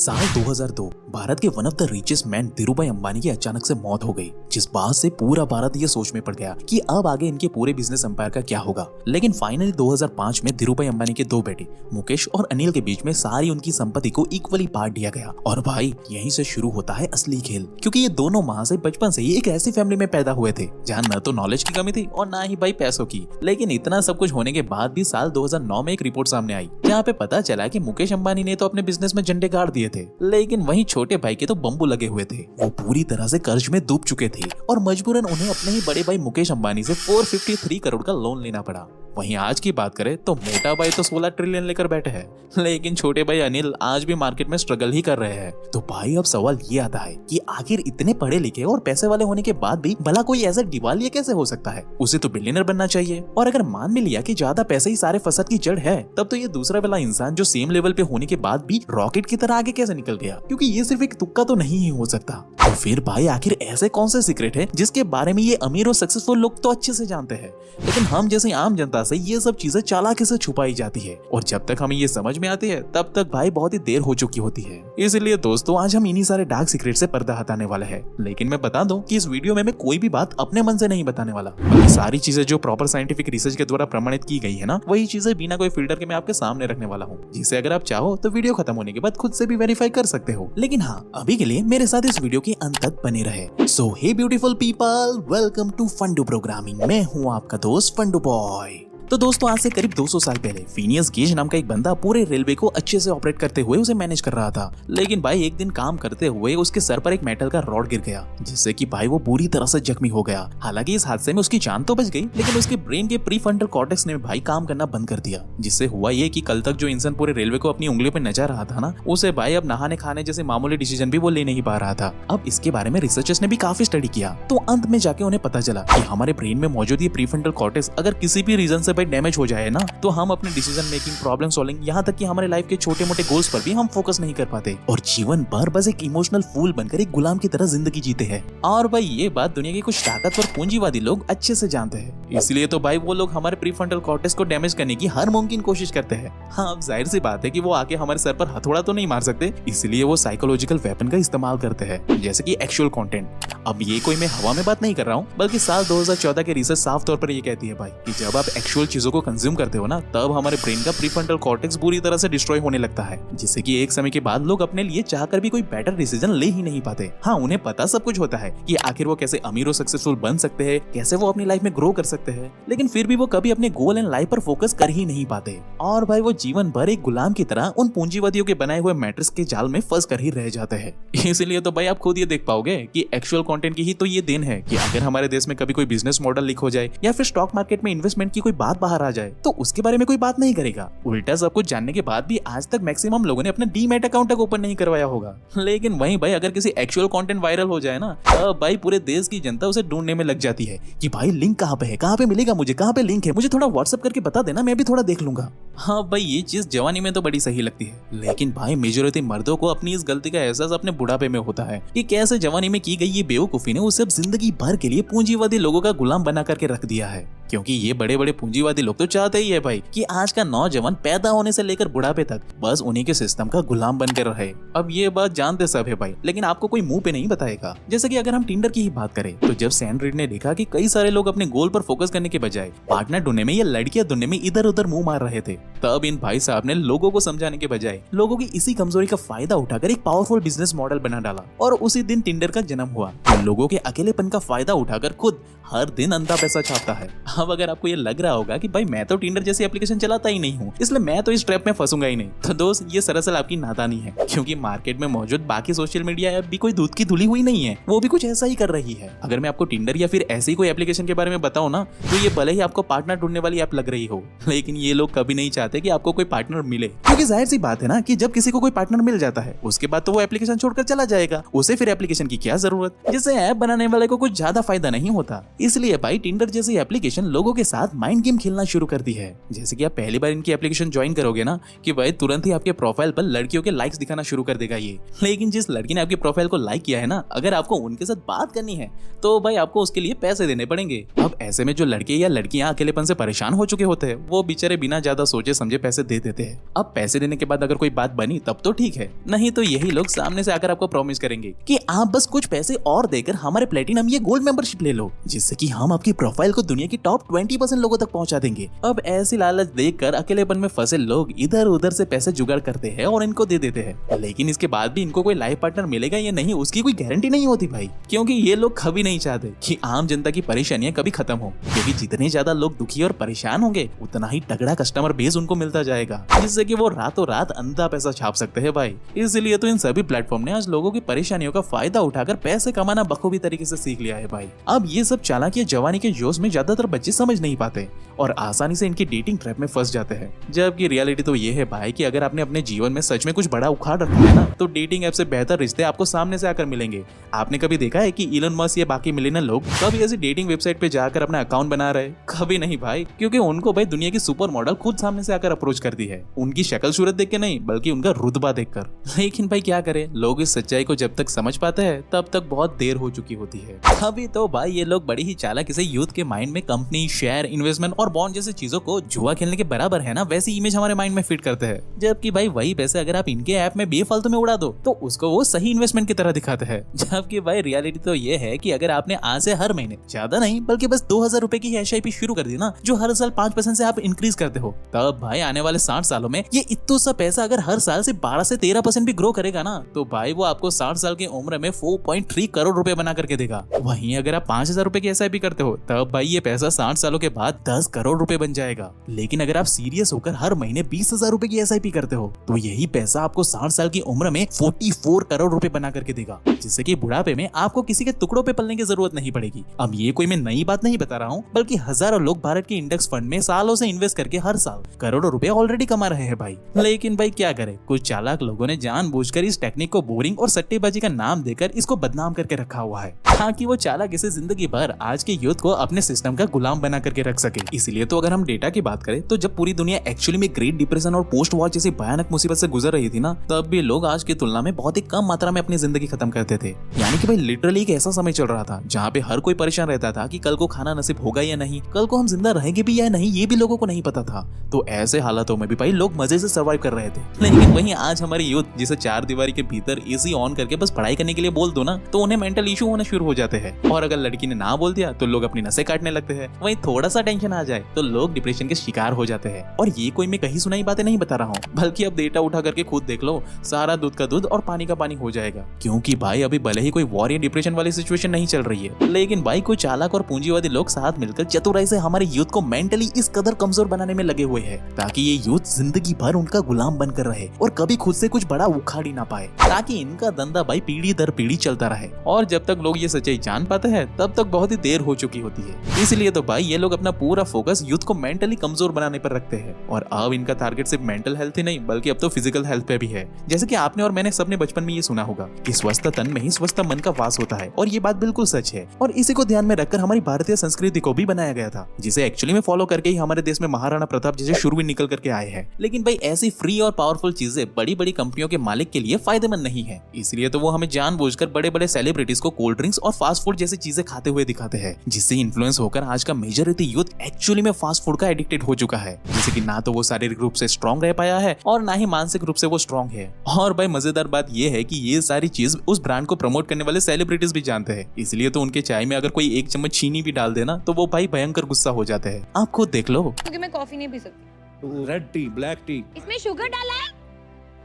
साल 2002 भारत के one of the richest man Dhirubhai Ambani की अचानक से मौत हो गई, जिस बात से पूरा भारत ये सोच में पड़ गया कि अब आगे इनके पूरे बिजनेस एम्पायर का क्या होगा। लेकिन फाइनली 2005 में धीरूभाई अंबानी के दो बेटे मुकेश और अनिल के बीच में सारी उनकी संपत्ति को इक्वली बांट दिया गया। और भाई यहीं से शुरू होता है असली खेल, क्योंकि ये दोनों माँ से बचपन से ही एक ऐसी फैमिली में पैदा हुए थे जहाँ न तो नॉलेज की कमी थी और ना ही भाई पैसों की। लेकिन इतना सब कुछ होने के बाद भी साल 2009 में एक रिपोर्ट सामने आई जहाँ पे पता चला कि मुकेश अंबानी ने तो अपने बिजनेस में झंडे गाड़ दिए थे, लेकिन वहीं छोटे भाई के तो बम्बू लगे हुए थे। वो पूरी तरह से कर्ज में डूब चुके थे और मजबूरन उन्हें अपने ही बड़े भाई मुकेश अंबानी से 453 करोड़ का लोन लेना पड़ा। वहीं आज की बात करें तो मोटा भाई तो 16 ट्रिलियन लेकर बैठे हैं, लेकिन छोटे भाई अनिल आज भी मार्केट में स्ट्रगल ही कर रहे हैं। तो भाई अब सवाल ये आता है कि आखिर इतने पढ़े लिखे और पैसे वाले होने के बाद भी भला कोई ऐसा दिवालिया कैसे हो सकता है? उसे तो बिलियनर बनना चाहिए। और अगर मान भी लिया कि ज्यादा पैसे ही सारे फसाद की जड़ है, तब तो ये दूसरा वाला इंसान जो सेम लेवल पे होने के बाद भी रॉकेट की तरह आगे कैसे निकल गया? क्योंकि ये सिर्फ एक तुक्का तो नहीं ही हो सकता। तो फिर भाई आखिर ऐसे कौन से सीक्रेट है जिसके बारे में ये अमीर और सक्सेसफुल लोग तो अच्छे से जानते हैं, लेकिन हम जैसे आम जनता से ये सब चीजें चालाकी से छुपाई जाती है और जब तक हमें ये समझ में आती है तब तक भाई बहुत ही देर हो चुकी होती है। इसलिए दोस्तों आज हम इन्हीं सारे डार्क सीक्रेट से पर्दा हटाने वाले हैं। लेकिन मैं बता दूं कि इस वीडियो में मैं कोई भी बात अपने मन से नहीं बताने वाला, बल्कि सारी चीजें जो प्रॉपर साइंटिफिक रिसर्च के द्वारा प्रमाणित की गई है ना, वही चीजें बिना कोई फिल्टर के मैं आपके सामने रखने वाला हूँ, जिसे अगर आप चाहो तो वीडियो खत्म होने के बाद खुद से भी वेरीफाई कर सकते हो। लेकिन हाँ, अभी के लिए मेरे साथ इस वीडियो के अंत तक बने रहे। So hey beautiful people, welcome to Fundoo programming. मैं हूँ आपका दोस्त फंडू बॉय। तो दोस्तों आज से करीब 200 साल पहले फिनियस गेज नाम का एक बंदा पूरे रेलवे को अच्छे से ऑपरेट करते हुए उसे मैनेज कर रहा था। लेकिन भाई एक दिन काम करते हुए उसके सर पर एक मेटल का रॉड गिर गया, जिससे कि भाई वो बुरी तरह से जख्मी हो गया। हालांकि इस हादसे में उसकी जान तो बच गई, लेकिन उसके ब्रेन के प्रीफ्रंटल कॉर्टेक्स ने भाई काम करना बंद कर दिया, जिससे हुआ ये कि कल तक जो इंसान पूरे रेलवे को अपनी उंगली पर नचा रहा था ना, उसे भाई अब नहाने खाने जैसे मामूली डिसीजन भी वो ले नहीं पा रहा था। अब इसके बारे में रिसर्चर्स ने भी काफी स्टडी किया, तो अंत में जाके उन्हें पता चला कि हमारे ब्रेन में मौजूद ये प्रीफ्रंटल कॉर्टेक्स अगर किसी भी रीजन से भाई डैमेज हो जाए तो हम अपने डिसीजन मेकिंग, प्रॉब्लम सॉल्विंग, यहाँ तक कि हमारे लाइफ के छोटे मोटे गोल्स पर भी हम फोकस नहीं कर पाते और जीवन भर बस एक इमोशनल फूल बनकर एक गुलाम की तरह जिंदगी जीते हैं। और भाई ये बात दुनिया के कुछ ताकतवर पूंजीवादी लोग अच्छे से जानते हैं, इसलिए तो भाई वो लोग हमारे प्रीफ्रंटल कॉर्टेक्स को डैमेज करने की हर मुमकिन कोशिश करते हैं। हाँ, अब जाहिर सी बात है कि वो आके हमारे सर पर हथौड़ा तो नहीं मार सकते, इसलिए वो साइकोलॉजिकल वेपन का इस्तेमाल करते हैं, जैसे कि एक्चुअल कंटेंट। अब ये कोई मैं हवा में बात नहीं कर रहा हूँ, बल्कि साल 2014 के रिसर्च साफ तौर पर ये कहती है भाई कि जब आप एक्चुअल चीजों को कंज्यूम करते हो ना, तब हमारे ब्रेन का प्रीफ्रंटल कॉर्टेक्स बुरी तरह से डिस्ट्रॉय होने लगता है, जिससे कि एक समय के बाद लोग अपने लिए चाहकर भी कोई बेटर डिसीजन ले ही नहीं पाते। हाँ, उन्हें पता सब कुछ होता है कि आखिर वो कैसे अमीर और सक्सेसफुल बन सकते हैं, कैसे वो अपनी लाइफ में ग्रो कर सकते हैं, लेकिन फिर भी वो कभी अपने गोल एंड लाइफ पर फोकस कर ही नहीं पाते। और भाई वो जीवन भर एक गुलाम की तरह उन पूंजीवादियों के बनाए हुए मैट्रिक्स के जाल में फंस कर ही रह जाते हैं। इसीलिए तो भाई आप खुद ये देख पाओगे कि एक्चुअल कंटेंट की ही तो ये देन है कि अगर हमारे देश में कभी कोई बिजनेस मॉडल लीक हो जाए या फिर स्टॉक मार्केट में इन्वेस्टमेंट की कोई बात बाहर आ जाए, तो उसके बारे में कोई बात नहीं करेगा। उल्टा सब कुछ जानने के बाद भी आज तक मैक्सिमम लोगों ने अपना डीमैट अकाउंट तक ओपन नहीं करवाया होगा। लेकिन वहीं भाई अगर किसी एक्चुअल कंटेंट वायरल हो जाए ना, तब भाई पूरे देश की जनता उसे ढूंढने में लग जाती है कि भाई लिंक कहाँ पे है, कहाँ पे मिलेगा, मुझे कहाँ पे लिंक है, मुझे थोड़ा व्हाट्सएप करके बता देना, मैं भी थोड़ा देख लूंगा। हाँ भाई ये चीज जवानी में तो बड़ी सही लगती है, लेकिन भाई मेजॉरिटी मर्दों को अपनी इस गलती का एहसास अपने बुढ़ापे में होता है कि कैसे जवानी में की गई ये बेवकूफी ने उसे जिंदगी भर के लिए पूंजीवादी लोगों का गुलाम बना करके रख दिया है। क्योंकि ये बड़े बड़े पूंजीवादी लोग तो चाहते ही है भाई कि आज का नौजवान पैदा होने से लेकर बुढ़ापे तक बस उन्हीं के सिस्टम का गुलाम बनकर रहे। अब ये बात जानते सब है भाई, लेकिन आपको कोई मुंह पे नहीं बताएगा। जैसे कि अगर हम टिंडर की ही बात करें, तो जब सैम रीड ने देखा कि कई सारे लोग अपने गोल पर फोकस करने के बजाय पार्टनर ढूंढने में या लड़कियां ढूंढने में इधर उधर मुंह मार रहे थे, तब इन भाई साहब ने लोगों को समझाने के बजाय लोगों की इसी कमजोरी का फायदा उठाकर एक पावरफुल बिजनेस मॉडल बना डाला और उसी दिन टिंडर का जन्म हुआ। लोगों के अकेलेपन का फायदा उठाकर खुद हर दिन अंधा पैसा छापता है। अब अगर आपको ये लग रहा होगा कि भाई मैं तो टिंडर जैसी एप्लीकेशन चलाता ही नहीं हूँ, इसलिए मैं तो इस ट्रैप में फंसूंगा ही नहीं, तो दोस्त ये सरासर आपकी नादानी है, क्योंकि मार्केट में मौजूद बाकी सोशल मीडिया ऐप भी कोई दूध की धुली हुई नहीं है, वो भी कुछ ऐसा ही कर रही है। अगर मैं आपको टिंडर या फिर ऐसी कोई एप्लीकेशन के बारे में बताऊं ना, तो ये भले ही आपको पार्टनर ढूंढने वाली ऐप लग रही हो, लेकिन ये लोग कभी नहीं चाहते कि आपको कोई पार्टनर मिले, क्योंकि जाहिर सी बात है ना कि जब किसी को कोई पार्टनर मिल जाता है उसके बाद तो वो एप्लीकेशन छोड़कर चला जाएगा, उसे फिर एप्लीकेशन की क्या जरूरत, जिससे ऐप बनाने वाले को कुछ ज्यादा फायदा नहीं होता। इसलिए भाई टिंडर जैसी एप्लीकेशन लोगों के साथ माइंड गेम खेलना शुरू कर दी है। जैसे कि आप पहली बार इनकी एप्लीकेशन ज्वाइन करोगे ना कि भाई तुरंत ही आपके प्रोफाइल पर लड़कियों के लाइक्स दिखाना शुरू कर देगा ये। लेकिन जिस लड़की ने आपके प्रोफाइल को लाइक किया है ना, अगर आपको उनके साथ बात करनी है तो भाई आपको उसके लिए पैसे देने पड़ेंगे। अब ऐसे में जो लड़के या लड़कियां अकेलेपन से परेशान हो चुके होते हैं वो बेचारे बिना ज्यादा सोचे समझे पैसे दे देते हैं। अब पैसे देने के बाद अगर कोई बात बनी तब तो ठीक है, नहीं तो यही लोग सामने से आकर आपको प्रॉमिस करेंगे कि आप बस कुछ पैसे और देकर हमारे प्लेटिनम या गोल्ड मेंबरशिप ले लो, जिससे कि हम आपकी प्रोफाइल को दुनिया की टॉप 20% लोगों तक पहुंचा देंगे। अब ऐसी लालच देखकर अकेलेपन में फंसे लोग इधर उधर से पैसे जुगाड़ करते हैं और इनको दे देते हैं। लेकिन इसके बाद भी इनको कोई लाइफ पार्टनर मिलेगा या नहीं उसकी कोई गारंटी नहीं होती भाई, क्योंकि ये लोग कभी नहीं चाहते कि आम जनता की परेशानियां कभी खत्म हो, क्योंकि जितने ज्यादा लोग दुखी और परेशान होंगे उतना ही तगड़ा कस्टमर बेस उनको मिलता जाएगा, जिससे कि वो रातों रात अंधा पैसा छाप सकते हैं भाई। इसलिए तो इन सभी प्लेटफॉर्म ने आज लोगों की परेशानियों का फायदा उठाकर पैसे कमाना बखूबी तरीके से सीख लिया है भाई। अब ये सब चालाकियां जवानी के जोश में ज्यादातर बच्चे समझ नहीं पाते और आसानी से इनकी डेटिंग ट्रैप में फंस जाते हैं। जबकि रियलिटी तो ये है भाई कि अगर आपने अपने जीवन में सच में कुछ बड़ा उखाड़ रखा है ना, तो डेटिंग ऐप से बेहतर रिश्ते आपको सामने से आकर मिलेंगे। आपने कभी देखा है कि इलन मस्क या बाकी मिलियनर लोग कभी ऐसी डेटिंग वेबसाइट पे जाकर अपना अकाउंट बना रहे? कभी नहीं भाई, क्योंकि उनको भाई दुनिया की सुपर मॉडल खुद सामने से आकर अप्रोच करती है, उनकी शक्ल सूरत देख के नहीं बल्कि उनका रुतबा देखकर। लेकिन भाई क्या करे, लोग इस सच्चाई को जब तक समझ पाते हैं तब तक बहुत देर हो चुकी होती है। अभी तो भाई ये लोग बड़ी ही चालाकी से यूथ के माइंड में कंपनी, शेयर, इन्वेस्टमेंट और बॉन्ड जैसी चीजों को जुआ खेलने के बराबर है ना वैसी इमेज हमारे माइंड में फिट करते हैं। जबकि भाई वही पैसे अगर आप इनके ऐप में बेफालतू में उड़ा दो तो उसको वो सही इन्वेस्टमेंट की तरह दिखाते हैं। जबकि भाई रियलिटी तो ये है कि अगर आपने आज से हर महीने ज्यादा नहीं बल्कि बस 2000 रुपए की SIP शुरू कर दी ना, जो हर साल 5% से आप इंक्रीज करते हो, तब भाई आने वाले 60 सालों में ये इतना सा पैसा अगर हर साल से 12 से 13% भी ग्रो करेगा ना, तो भाई वो आपको 60 साल की उम्र में 4.3 करोड़ रुपए बना करके देगा। वहीं अगर आप 5000 रुपए की SIP करते हो तब भाई ये पैसा 60 सालों के बाद 10 करोड़ रुपए बन जाएगा। लेकिन अगर आप सीरियस होकर हर महीने 20,000 रुपए की SIP करते हो तो यही पैसा आपको 60 साल की उम्र में 44 करोड़ रुपए बना करके देगा, जिससे कि बुढ़ापे में आपको किसी के टुकड़ों पे पलने की जरूरत नहीं पड़ेगी। अब ये कोई मैं नई बात नहीं बता रहा हूँ, बल्कि हजारों लोग भारत के इंडेक्स फंड में सालों से इन्वेस्ट करके हर साल करोड़ों रुपए ऑलरेडी कमा रहे हैं भाई। लेकिन भाई क्या करे, कुछ चालाक लोगों ने जानबूझकर इस टेक्निक को बोरिंग और सट्टेबाजी का नाम देकर इसको बदनाम करके रखा हुआ है, ताकि वो चालाक इसे जिंदगी भर आज के यूथ को अपने सिस्टम का गुलाम बना करके रख सके। इसलिए तो अगर हम डेटा की बात करें तो जब पूरी दुनिया एक्चुअली में ग्रेट डिप्रेशन और पोस्ट वॉर जैसी भयानक मुसीबत से गुजर रही थी ना, तब भी लोग आज की तुलना में बहुत ही कम मात्रा में अपनी जिंदगी खत्म करते थे। यानी कि भाई लिटरली एक ऐसा समय चल रहा था जहाँ पे हर कोई परेशान रहता था कि कल को खाना नसीब होगा या नहीं, कल को हम जिंदा रहेंगे भी या नहीं ये भी लोगों को नहीं पता था। तो ऐसे हालातों में भी भाई लोग मजे से सर्वाइव कर रहे थे। लेकिन वहीं आज हमारे यूथ जिसे 4 दीवारी के भीतर AC ऑन करके बस पढ़ाई करने के लिए बोल दो ना, तो उन्हें मेंटल इशू होना शुरू हो जाते हैं। और अगर लड़की ने ना बोल दिया तो लोग अपनी नसें काटने लगते हैं। वहीं थोड़ा सा टेंशन आ जाए तो लोग डिप्रेशन के शिकार हो जाते हैं। और ये कोई मैं कहीं सुनाई बातें नहीं बता रहा हूँ, बल्कि अब डेटा उठा करके खुद देख लो, सारा दूध का दूध और पानी का पानी हो जाएगा। क्योंकि भाई अभी भले ही कोई वॉर या डिप्रेशन वाली सिचुएशन नहीं चल रही है, लेकिन भाई कोई चालाक और पूंजीवादी लोग साथ मिलकर चतुराई से हमारे यूथ को मेंटली इस कदर कमजोर बनाने में लगे हुए हैं ताकि ये यूथ जिंदगी भर उनका गुलाम बनकर रहे और कभी खुद से कुछ बड़ा उखाड़ ही ना पाए, ताकि इनका धंधा भाई पीढ़ी दर पीढ़ी चलता रहे। और जब तक लोग ये सच्चाई जान पाते हैं तब तक बहुत ही देर हो चुकी होती है। इसलिए तो भाई ये लोग अपना पूरा फोकस यूथ को मेंटली कमजोर बनाने पर रखते हैं। और अब इनका टारगेट सिर्फ मेंटल हेल्थ ही नहीं बल्कि अब तो फिजिकल हेल्थ पे भी है। जैसे कि आपने और मैंने सबने बचपन में ये सुना होगा कि स्वस्थ तन में ही स्वस्थ मन का वास होता है, और ये बात बिल्कुल सच है। और इसी को ध्यान में रखकर हमारी भारतीय संस्कृति को भी बनाया गया था, जिसे एक्चुअली में फॉलो करके ही हमारे देश में महाराणा प्रताप जैसे शूरवीर निकल करके आए हैं। लेकिन भाई ऐसी फ्री और पावरफुल चीजें बड़ी बड़ी कंपनियों के मालिक के लिए फायदेमंद नहीं है, इसलिए तो वो हमें जानबूझकर बड़े बड़े सेलिब्रिटीज को कोल्ड ड्रिंक्स और फास्ट फूड जैसी चीजें खाते हुए दिखाते हैं, जिससे इन्फ्लुएंस होकर आज का मेजॉरिटी यूथ एक्चुअली में फास्ट फूड का एडिक्टेड हो चुका है। जैसे कि ना तो वो शारीरिक रूप से स्ट्रॉन्ग रह पाया है और ना ही मानसिक रूप से वो स्ट्रॉन्ग है। और भाई मजेदार बात ये है कि ये सारी चीज उस ब्रांड को प्रमोट करने वाले सेलिब्रिटीज भी जानते हैं, इसलिए तो उनके चाय में अगर कोई 1 चम्मच चीनी भी डाल देना तो वो भाई भयंकर गुस्सा हो जाते हैं। आप खुद देख लो। क्योंकि मैं कॉफी नहीं पी सकती। रेड टी, ब्लैक टी, इसमें शुगर डाला है?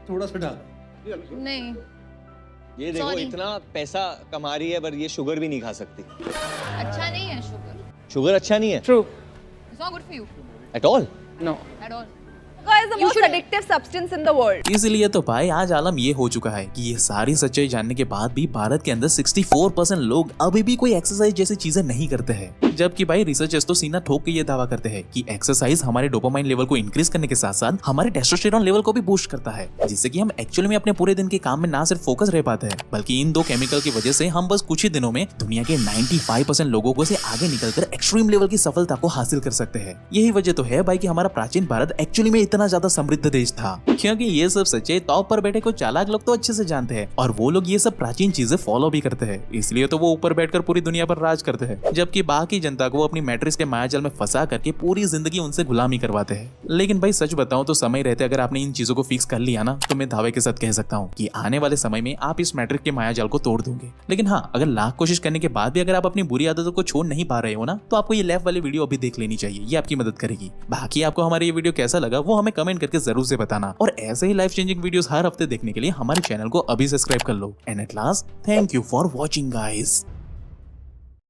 थोड़ा सा डाल। नहीं, ये देखो Sorry. इतना पैसा कमा रही है पर ये शुगर भी नहीं खा सकती। अच्छा नहीं है शुगर। शुगर अच्छा नहीं है True. It's not good for you at all. No. at all. Guys, is the most addictive substance in the world. इसीलिए तो भाई आज आलम ये हो चुका है कि ये सारी सच्चाई जानने के बाद भी भारत के अंदर 64% लोग अभी भी कोई एक्सरसाइज जैसी चीजें नहीं करते हैं। जबकि भाई रिसर्चर्स तो सीना ठोक के ये दावा करते हैं कि एक्सरसाइज हमारे डोपामाइन लेवल को इंक्रीज करने के साथ साथ हमारे टेस्टोस्टेरोन लेवल को भी बूस्ट करता है, जिससे कि हम एक्चुअली में अपने पूरे दिन के काम में ना सिर्फ फोकस रह पाते हैं बल्कि इन दो केमिकल की वजह से हम बस कुछ ही दिनों में दुनिया के 95% लोगों को से आगे निकलकर एक्सट्रीम लेवल की सफलता को हासिल कर सकते हैं। यही वजह तो है भाई कि हमारा प्राचीन भारत एक्चुअली में इतना ज्यादा समृद्ध देश था, क्योंकि ये सब सच्चाई टॉप पर बैठे कुछ चालाक लोग तो अच्छे से जानते हैं और वो लोग ये सब प्राचीन चीजें फॉलो भी करते हैं, इसलिए तो वो ऊपर बैठकर पूरी दुनिया पर राज करते हैं, जबकि बाकी जनता को अपनी मैट्रिक्स के मायाजाल में फंसा करके पूरी जिंदगी उनसे गुलामी करवाते हैं। लेकिन भाई सच बताऊं तो समय रहते अगर आपने इन चीजों को फिक्स कर लिया ना तो मैं दावे के साथ कह सकता हूँ कि आने वाले समय में आप इस मैट्रिक के मायाजाल को तोड़ दोगे। लेकिन हाँ, अगर लाख कोशिश करने के बाद भी अगर आप अपनी बुरी आदतों को छोड़ नहीं पा रहे हो ना तो आपको ये लेफ्ट वाली वीडियो अभी देख लेनी चाहिए, ये आपकी मदद करेगी। बाकी आपको हमारी ये वीडियो कैसा लगा वो हमें कमेंट करके जरूर से बताना और ऐसे ही लाइफ चेंजिंग वीडियोस हर हफ्ते देखने के लिए हमारे चैनल को अभी सब्सक्राइब कर लो। And at last, thank you for watching guys.